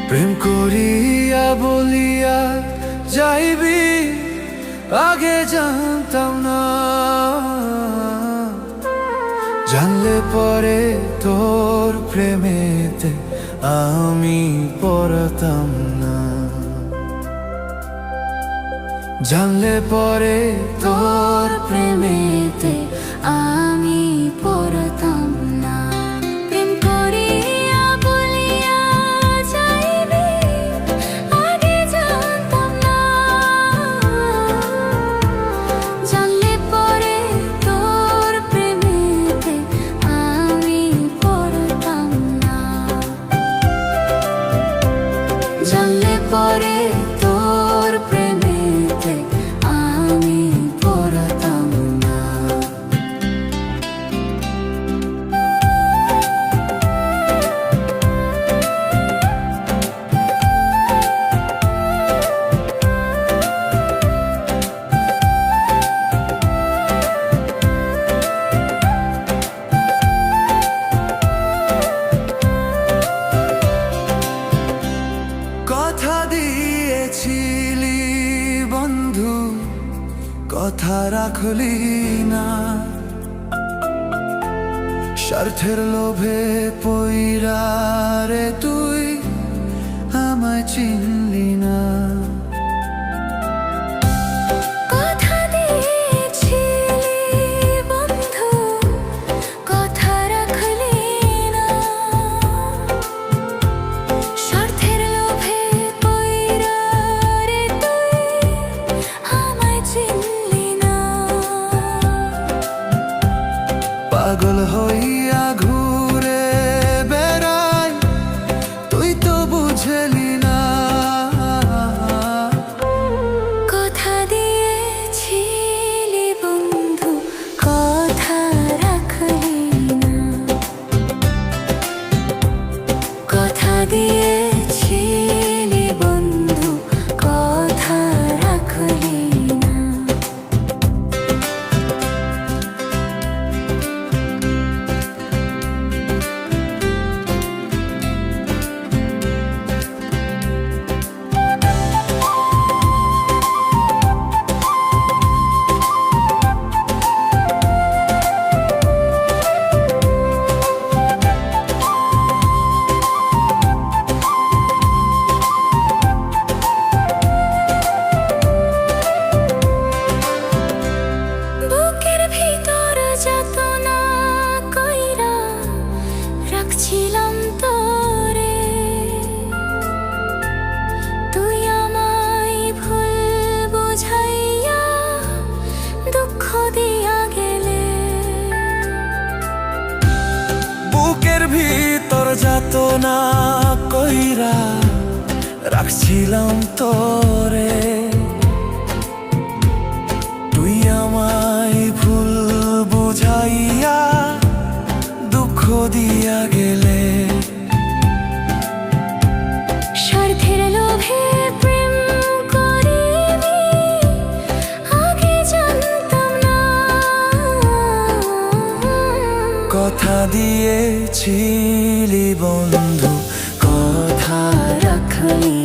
প্রেম করিয়া বলিয়া যাইবি আগে জানতাম না, জানলে পরে তোর প্রেমেতে আমি পড়তাম না, জানলে পরে তোর প্রেমেতে আমি পড়তাম না। প্রেম করিয়া বলিয়া যাইবি আগে জানতাম না, জানলে পরে তোর প্রেমেতে আমি পড়তাম না, জানলে পরে তোর প্রেমেতে আমি পড়তাম না। কথা দিয়েছিলি বন্ধু, কথা রাখলি না, স্বার্থের লোভে পইরা রে তুই আমায় চিনলি না। কথা দিয়েছিলি বন্ধু, কথা রাখলি না, স্বার্থের লোভে পইরা রে তুই আমায় চিনলি না। পাগল হইয়া ঘুরে বেড়াই তুই তো বুঝলি না, কথা দিয়েছিলি বন্ধু, কথা রাখলি না, কথা দিয়েছিলি বন্ধু, কথা রাখলি না। বুকের ভিতর যাতনা কইরা রাখছিলাম তোরে, তুই আমায় ভুল বুঝাইয়া দুঃখ দিয়া গেলে। বুকের ভিতর যাতনা কইরা রাখছিলাম তোরে, তুই আমায় ভুল বুঝাইয়া দুঃখ দিয়া গেলে। স্বার্থের লোভে প্রেম করিবি আগে জানতাম না, কথা দিয়েছিলি বন্ধু, কথা রাখলি